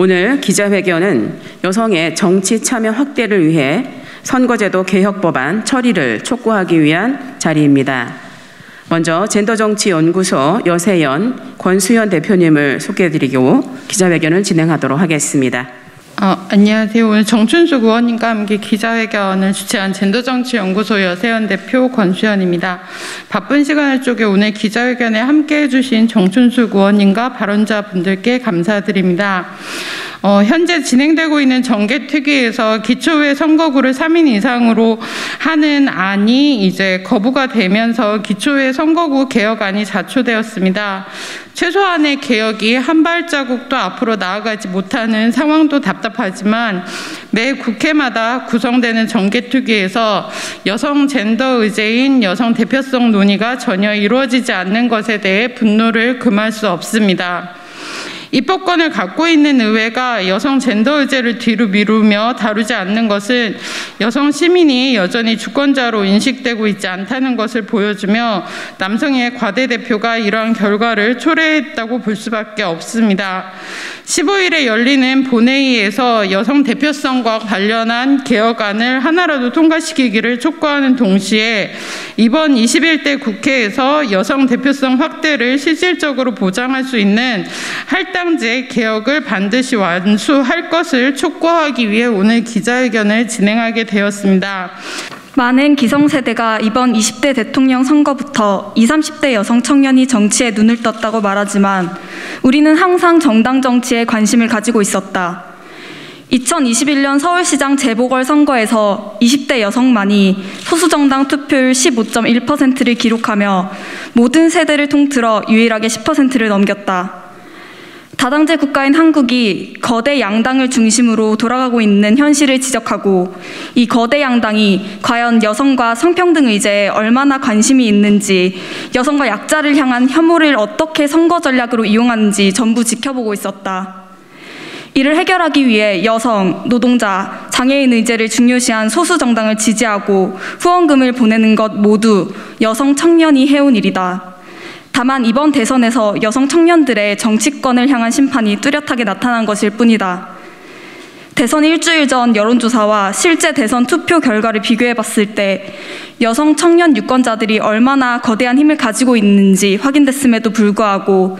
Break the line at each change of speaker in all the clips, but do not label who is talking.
오늘 기자회견은 여성의 정치 참여 확대를 위해 선거제도 개혁 법안 처리를 촉구하기 위한 자리입니다. 먼저 젠더정치연구소 여세연, 권수현 대표님을 소개해드리고 기자회견을 진행하도록 하겠습니다.
안녕하세요. 오늘 정춘숙 의원님과 함께 기자회견을 주최한 젠더정치연구소 여세연 대표 권수현입니다. 바쁜 시간을 쪼개 오늘 기자회견에 함께해 주신 정춘숙 의원님과 발언자분들께 감사드립니다. 현재 진행되고 있는 정개특위에서 기초의 선거구를 3인 이상으로 하는 안이 이제 거부가 되면서 기초의 선거구 개혁안이 자초되었습니다. 최소한의 개혁이 한 발자국도 앞으로 나아가지 못하는 상황도 답답하지만 매 국회마다 구성되는 정개특위에서 여성 젠더 의제인 여성 대표성 논의가 전혀 이루어지지 않는 것에 대해 분노를 금할 수 없습니다. 입법권을 갖고 있는 의회가 여성 젠더 의제를 뒤로 미루며 다루지 않는 것은 여성 시민이 여전히 주권자로 인식되고 있지 않다는 것을 보여주며 남성의 과대대표가 이러한 결과를 초래했다고 볼 수밖에 없습니다. 15일에 열리는 본회의에서 여성 대표성과 관련한 개혁안을 하나라도 통과시키기를 촉구하는 동시에 이번 21대 국회에서 여성 대표성 확대를 실질적으로 보장할 수 있는 할당제 개혁을 반드시 완수할 것을 촉구하기 위해 오늘 기자회견을 진행하게 되었습니다.
많은 기성세대가 이번 20대 대통령 선거부터 20, 30대 여성 청년이 정치에 눈을 떴다고 말하지만 우리는 항상 정당 정치에 관심을 가지고 있었다. 2021년 서울시장 재보궐선거에서 20대 여성만이 소수정당 투표율 15.1%를 기록하며 모든 세대를 통틀어 유일하게 10%를 넘겼다. 다당제 국가인 한국이 거대 양당을 중심으로 돌아가고 있는 현실을 지적하고 이 거대 양당이 과연 여성과 성평등 의제에 얼마나 관심이 있는지, 여성과 약자를 향한 혐오를 어떻게 선거 전략으로 이용하는지 전부 지켜보고 있었다. 이를 해결하기 위해 여성, 노동자, 장애인 의제를 중요시한 소수 정당을 지지하고 후원금을 보내는 것 모두 여성 청년이 해온 일이다. 다만 이번 대선에서 여성 청년들의 정치권을 향한 심판이 뚜렷하게 나타난 것일 뿐이다. 대선 일주일 전 여론조사와 실제 대선 투표 결과를 비교해봤을 때 여성 청년 유권자들이 얼마나 거대한 힘을 가지고 있는지 확인됐음에도 불구하고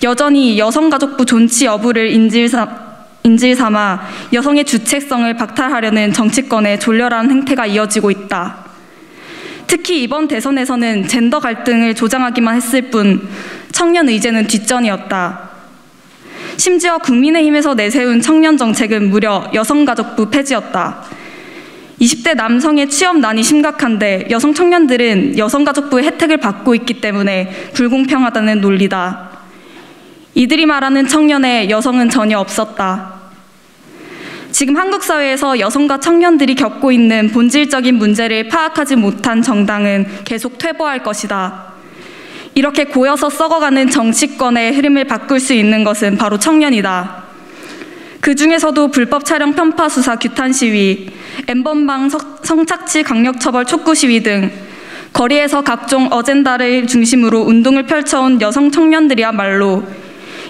여전히 여성가족부 존치 여부를 인질 삼아 여성의 주체성을 박탈하려는 정치권의 졸렬한 행태가 이어지고 있다. 특히 이번 대선에서는 젠더 갈등을 조장하기만 했을 뿐 청년 의제는 뒷전이었다. 심지어 국민의힘에서 내세운 청년 정책은 무려 여성가족부 폐지였다. 20대 남성의 취업난이 심각한데 여성 청년들은 여성가족부의 혜택을 받고 있기 때문에 불공평하다는 논리다. 이들이 말하는 청년에 여성은 전혀 없었다. 지금 한국 사회에서 여성과 청년들이 겪고 있는 본질적인 문제를 파악하지 못한 정당은 계속 퇴보할 것이다. 이렇게 고여서 썩어가는 정치권의 흐름을 바꿀 수 있는 것은 바로 청년이다. 그 중에서도 불법 촬영 편파 수사 규탄 시위, N번방 성착취 강력처벌 촉구 시위 등 거리에서 각종 어젠다를 중심으로 운동을 펼쳐온 여성 청년들이야말로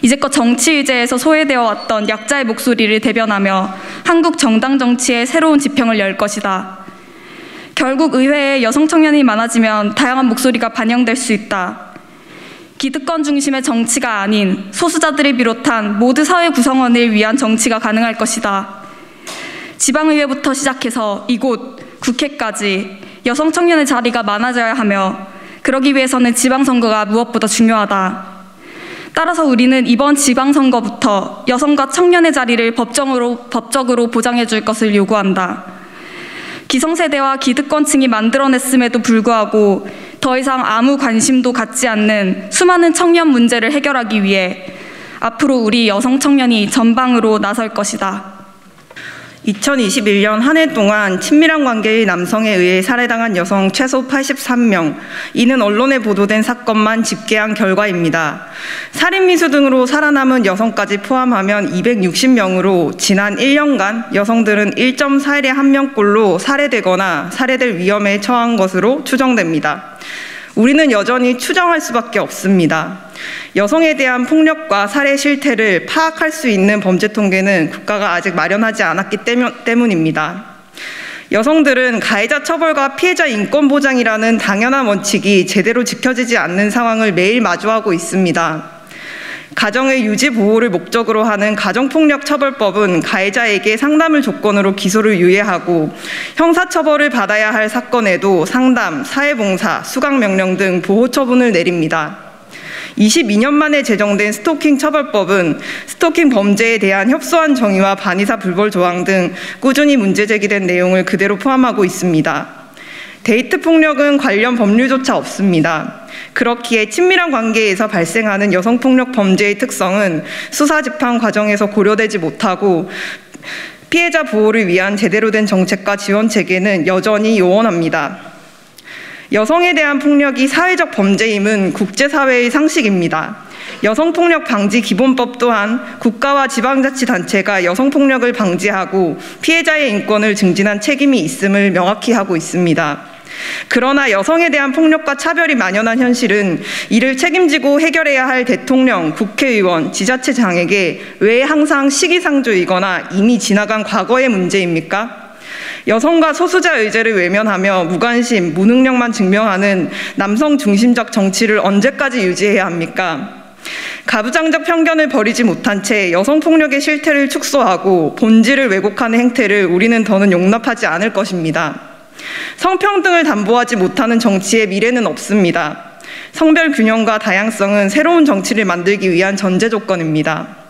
이제껏 정치 의제에서 소외되어 왔던 약자의 목소리를 대변하며 한국 정당 정치의 새로운 지평을 열 것이다. 결국 의회에 여성 청년이 많아지면 다양한 목소리가 반영될 수 있다. 기득권 중심의 정치가 아닌 소수자들을 비롯한 모두 사회 구성원을 위한 정치가 가능할 것이다. 지방의회부터 시작해서 이곳 국회까지 여성 청년의 자리가 많아져야 하며 그러기 위해서는 지방선거가 무엇보다 중요하다. 따라서 우리는 이번 지방선거부터 여성과 청년의 자리를 법적으로 보장해 줄 것을 요구한다. 기성세대와 기득권층이 만들어냈음에도 불구하고 더 이상 아무 관심도 갖지 않는 수많은 청년 문제를 해결하기 위해 앞으로 우리 여성 청년이 전방으로 나설 것이다.
2021년 한 해 동안 친밀한 관계의 남성에 의해 살해당한 여성 최소 83명, 이는 언론에 보도된 사건만 집계한 결과입니다. 살인미수 등으로 살아남은 여성까지 포함하면 260명으로 지난 1년간 여성들은 1.4일에 1명꼴로 살해되거나 살해될 위험에 처한 것으로 추정됩니다. 우리는 여전히 추정할 수밖에 없습니다. 여성에 대한 폭력과 살해 실태를 파악할 수 있는 범죄 통계는 국가가 아직 마련하지 않았기 때문입니다. 여성들은 가해자 처벌과 피해자 인권 보장이라는 당연한 원칙이 제대로 지켜지지 않는 상황을 매일 마주하고 있습니다. 가정의 유지 보호를 목적으로 하는 가정폭력처벌법은 가해자에게 상담을 조건으로 기소를 유예하고 형사처벌을 받아야 할 사건에도 상담, 사회봉사, 수강명령 등 보호처분을 내립니다. 22년 만에 제정된 스토킹 처벌법은 스토킹 범죄에 대한 협소한 정의와 반의사 불벌 조항 등 꾸준히 문제 제기된 내용을 그대로 포함하고 있습니다. 데이트 폭력은 관련 법률조차 없습니다. 그렇기에 친밀한 관계에서 발생하는 여성폭력 범죄의 특성은 수사 재판 과정에서 고려되지 못하고 피해자 보호를 위한 제대로 된 정책과 지원 체계는 여전히 요원합니다. 여성에 대한 폭력이 사회적 범죄임은 국제사회의 상식입니다. 여성폭력 방지 기본법 또한 국가와 지방자치단체가 여성폭력을 방지하고 피해자의 인권을 증진한 책임이 있음을 명확히 하고 있습니다. 그러나 여성에 대한 폭력과 차별이 만연한 현실은 이를 책임지고 해결해야 할 대통령, 국회의원, 지자체장에게 왜 항상 시기상조이거나 이미 지나간 과거의 문제입니까? 여성과 소수자 의제를 외면하며 무관심, 무능력만 증명하는 남성 중심적 정치를 언제까지 유지해야 합니까? 가부장적 편견을 버리지 못한 채 여성폭력의 실태를 축소하고 본질을 왜곡하는 행태를 우리는 더는 용납하지 않을 것입니다. 성평등을 담보하지 못하는 정치에 미래는 없습니다. 성별 균형과 다양성은 새로운 정치를 만들기 위한 전제 조건입니다.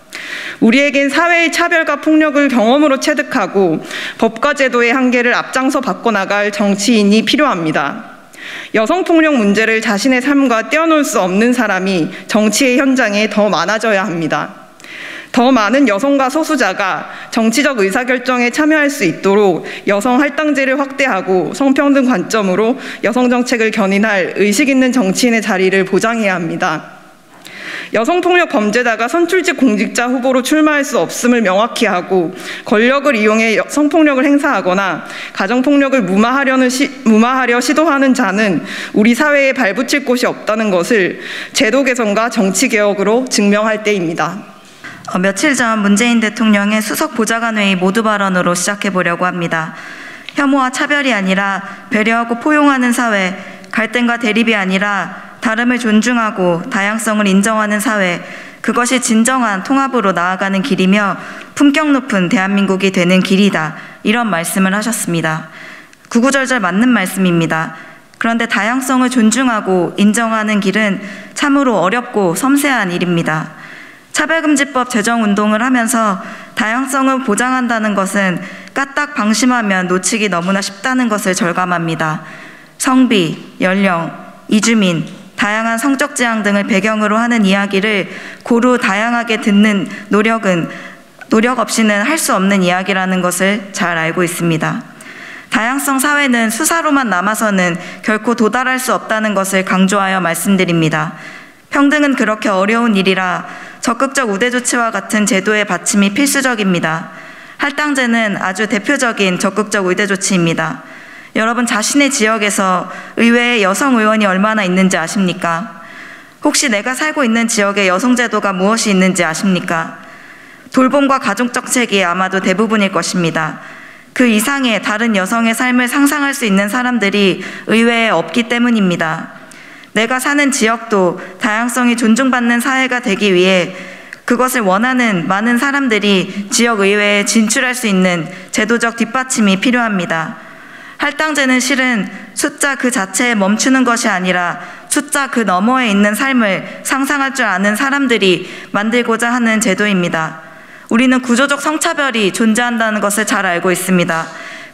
우리에겐 사회의 차별과 폭력을 경험으로 체득하고 법과 제도의 한계를 앞장서 바꿔나갈 정치인이 필요합니다. 여성폭력 문제를 자신의 삶과 떼어놓을 수 없는 사람이 정치의 현장에 더 많아져야 합니다. 더 많은 여성과 소수자가 정치적 의사결정에 참여할 수 있도록 여성 할당제를 확대하고 성평등 관점으로 여성 정책을 견인할 의식 있는 정치인의 자리를 보장해야 합니다. 여성폭력 범죄자가 선출직 공직자 후보로 출마할 수 없음을 명확히 하고 권력을 이용해 성폭력을 행사하거나 가정폭력을 무마하려 시도하는 자는 우리 사회에 발붙일 곳이 없다는 것을 제도 개선과 정치 개혁으로 증명할 때입니다.
며칠 전 문재인 대통령의 수석 보좌관회의 모두 발언으로 시작해보려고 합니다. 혐오와 차별이 아니라 배려하고 포용하는 사회, 갈등과 대립이 아니라 다름을 존중하고 다양성을 인정하는 사회, 그것이 진정한 통합으로 나아가는 길이며 품격 높은 대한민국이 되는 길이다. 이런 말씀을 하셨습니다. 구구절절 맞는 말씀입니다. 그런데 다양성을 존중하고 인정하는 길은 참으로 어렵고 섬세한 일입니다. 차별금지법 제정운동을 하면서 다양성을 보장한다는 것은 까딱 방심하면 놓치기 너무나 쉽다는 것을 절감합니다. 성비, 연령, 이주민, 다양한 성적 지향 등을 배경으로 하는 이야기를 고루 다양하게 듣는 노력 없이는 할 수 없는 이야기라는 것을 잘 알고 있습니다. 다양성 사회는 수사로만 남아서는 결코 도달할 수 없다는 것을 강조하여 말씀드립니다. 평등은 그렇게 어려운 일이라 적극적 우대 조치와 같은 제도의 받침이 필수적입니다. 할당제는 아주 대표적인 적극적 우대 조치입니다. 여러분 자신의 지역에서 의회에 여성 의원이 얼마나 있는지 아십니까? 혹시 내가 살고 있는 지역에 여성제도가 무엇이 있는지 아십니까? 돌봄과 가족정책이 아마도 대부분일 것입니다. 그 이상의 다른 여성의 삶을 상상할 수 있는 사람들이 의회에 없기 때문입니다. 내가 사는 지역도 다양성이 존중받는 사회가 되기 위해 그것을 원하는 많은 사람들이 지역의회에 진출할 수 있는 제도적 뒷받침이 필요합니다. 할당제는 실은 숫자 그 자체에 멈추는 것이 아니라 숫자 그 너머에 있는 삶을 상상할 줄 아는 사람들이 만들고자 하는 제도입니다. 우리는 구조적 성차별이 존재한다는 것을 잘 알고 있습니다.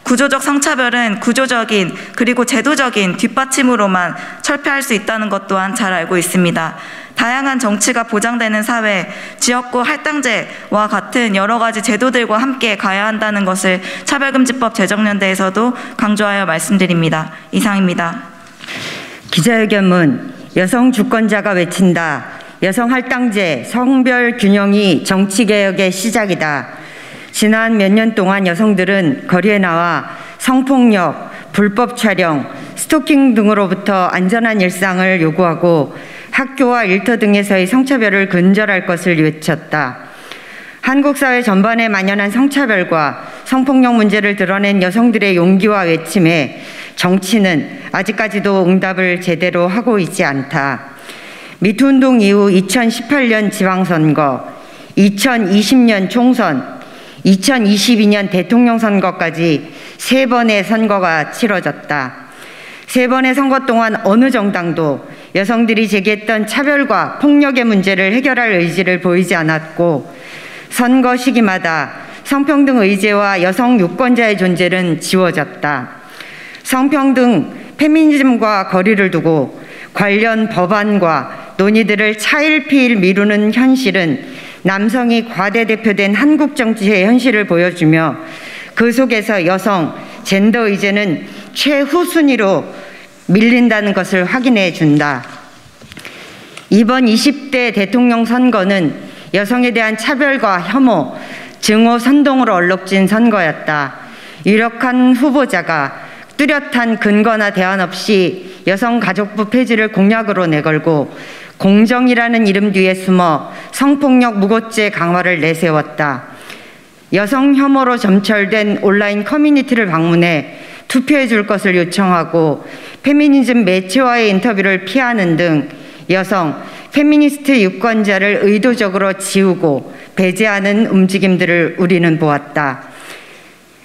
구조적 성차별은 구조적인 그리고 제도적인 뒷받침으로만 철폐할 수 있다는 것 또한 잘 알고 있습니다. 다양한 정치가 보장되는 사회, 지역구 할당제와 같은 여러 가지 제도들과 함께 가야 한다는 것을 차별금지법 제정연대에서도 강조하여 말씀드립니다. 이상입니다.
기자회견문 여성 주권자가 외친다. 여성 할당제, 성별 균형이 정치개혁의 시작이다. 지난 몇 년 동안 여성들은 거리에 나와 성폭력, 불법 촬영, 스토킹 등으로부터 안전한 일상을 요구하고 학교와 일터 등에서의 성차별을 근절할 것을 외쳤다. 한국 사회 전반에 만연한 성차별과 성폭력 문제를 드러낸 여성들의 용기와 외침에 정치는 아직까지도 응답을 제대로 하고 있지 않다. 미투운동 이후 2018년 지방선거, 2020년 총선, 2022년 대통령 선거까지 3번의 선거가 치러졌다. 3번의 선거 동안 어느 정당도 여성들이 제기했던 차별과 폭력의 문제를 해결할 의지를 보이지 않았고, 선거 시기마다 성평등 의제와 여성 유권자의 존재는 지워졌다. 성평등, 페미니즘과 거리를 두고 관련 법안과 논의들을 차일피일 미루는 현실은 남성이 과대대표된 한국 정치의 현실을 보여주며, 그 속에서 여성, 젠더 의제는 최후순위로 밀린다는 것을 확인해 준다. 이번 20대 대통령 선거는 여성에 대한 차별과 혐오, 증오 선동으로 얼룩진 선거였다. 유력한 후보자가 뚜렷한 근거나 대안 없이 여성가족부 폐지를 공약으로 내걸고 공정이라는 이름 뒤에 숨어 성폭력 무고죄 강화를 내세웠다. 여성 혐오로 점철된 온라인 커뮤니티를 방문해 투표해 줄 것을 요청하고 페미니즘 매체와의 인터뷰를 피하는 등 여성, 페미니스트 유권자를 의도적으로 지우고 배제하는 움직임들을 우리는 보았다.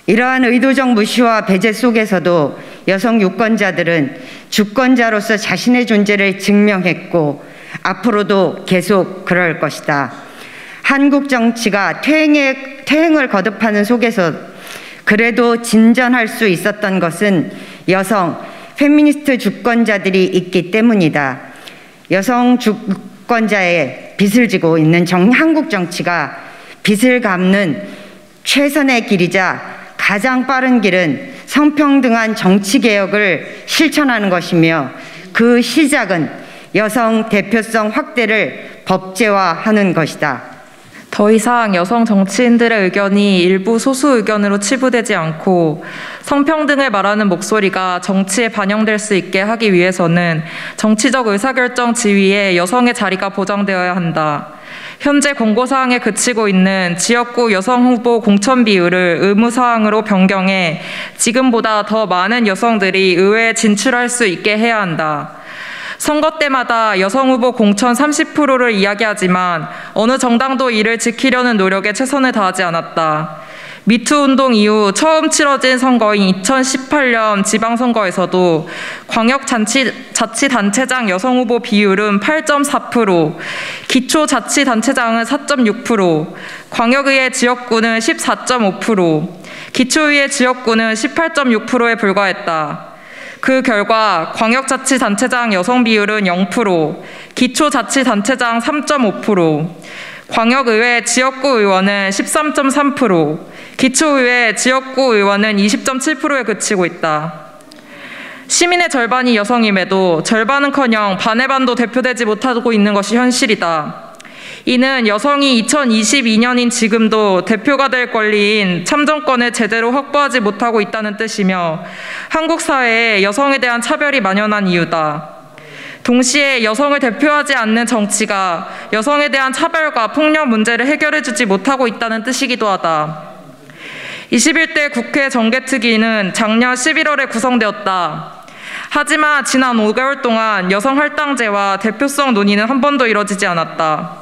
이러한 의도적 무시와 배제 속에서도 여성 유권자들은 주권자로서 자신의 존재를 증명했고 앞으로도 계속 그럴 것이다. 한국 정치가 퇴행을 거듭하는 속에서 그래도 진전할 수 있었던 것은 여성, 페미니스트 주권자들이 있기 때문이다. 여성 주권자의 빚을 지고 있는 한국 정치가 빚을 갚는 최선의 길이자 가장 빠른 길은 성평등한 정치개혁을 실천하는 것이며, 그 시작은 여성 대표성 확대를 법제화하는 것이다.
더 이상 여성 정치인들의 의견이 일부 소수 의견으로 치부되지 않고 성평등을 말하는 목소리가 정치에 반영될 수 있게 하기 위해서는 정치적 의사결정 지위에 여성의 자리가 보장되어야 한다. 현재 권고사항에 그치고 있는 지역구 여성 후보 공천 비율을 의무사항으로 변경해 지금보다 더 많은 여성들이 의회에 진출할 수 있게 해야 한다. 선거 때마다 여성 후보 공천 30%를 이야기하지만 어느 정당도 이를 지키려는 노력에 최선을 다하지 않았다. 미투 운동 이후 처음 치러진 선거인 2018년 지방선거에서도 광역자치단체장 여성 후보 비율은 8.4%, 기초자치단체장은 4.6%, 광역의회 지역구는 14.5%, 기초의회 지역구는 18.6%에 불과했다. 그 결과 광역자치단체장 여성 비율은 0%, 기초자치단체장 3.5%, 광역의회 지역구 의원은 13.3%, 기초의회 지역구 의원은 20.7%에 그치고 있다. 시민의 절반이 여성임에도 절반은커녕 반의 반도 대표되지 못하고 있는 것이 현실이다. 이는 여성이 2022년인 지금도 대표가 될 권리인 참정권을 제대로 확보하지 못하고 있다는 뜻이며 한국 사회에 여성에 대한 차별이 만연한 이유다. 동시에 여성을 대표하지 않는 정치가 여성에 대한 차별과 폭력 문제를 해결해주지 못하고 있다는 뜻이기도 하다. 21대 국회 정개특위는 작년 11월에 구성되었다. 하지만 지난 5개월 동안 여성 할당제와 대표성 논의는 한 번도 이뤄지지 않았다.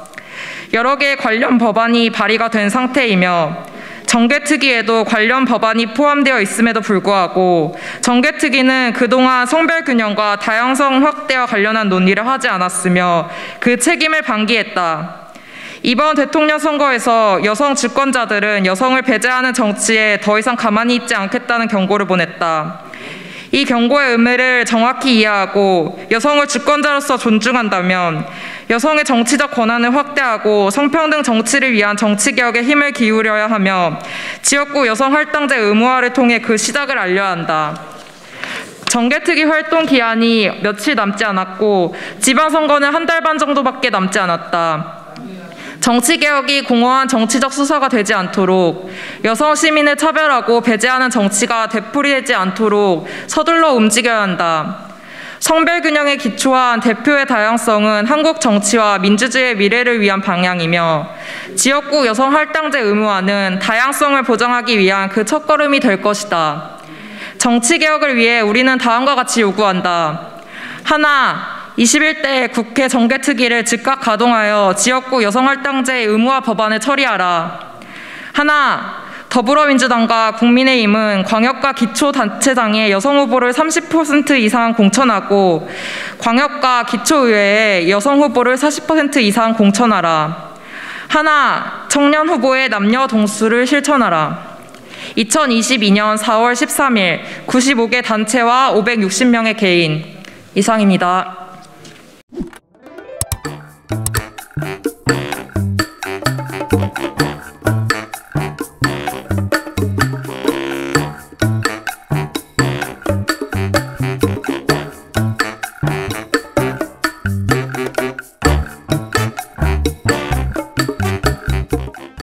여러 개의 관련 법안이 발의가 된 상태이며 정개특위에도 관련 법안이 포함되어 있음에도 불구하고 정개특위는 그동안 성별균형과 다양성 확대와 관련한 논의를 하지 않았으며 그 책임을 방기했다. 이번 대통령 선거에서 여성 주권자들은 여성을 배제하는 정치에 더 이상 가만히 있지 않겠다는 경고를 보냈다. 이 경고의 의미를 정확히 이해하고 여성을 주권자로서 존중한다면 여성의 정치적 권한을 확대하고 성평등 정치를 위한 정치개혁에 힘을 기울여야 하며 지역구 여성 할당제 의무화를 통해 그 시작을 알려야 한다. 정개특위 활동 기한이 며칠 남지 않았고 지방선거는 한 달 반 정도밖에 남지 않았다. 정치개혁이 공허한 정치적 수사가 되지 않도록 여성 시민을 차별하고 배제하는 정치가 되풀이되지 않도록 서둘러 움직여야 한다. 성별 균형에 기초한 대표의 다양성은 한국 정치와 민주주의의 미래를 위한 방향이며 지역구 여성 할당제 의무화는 다양성을 보장하기 위한 그 첫걸음이 될 것이다. 정치개혁을 위해 우리는 다음과 같이 요구한다. 하나, 21대 국회 정개특위를 즉각 가동하여 지역구 여성 할당제 의무화 법안을 처리하라. 하나, 더불어민주당과 국민의힘은 광역과 기초단체장의 여성 후보를 30% 이상 공천하고 광역과 기초의회에 여성 후보를 40% 이상 공천하라. 하나, 청년 후보의 남녀 동수를 실천하라. 2022년 4월 13일 95개 단체와 560명의 개인. 이상입니다.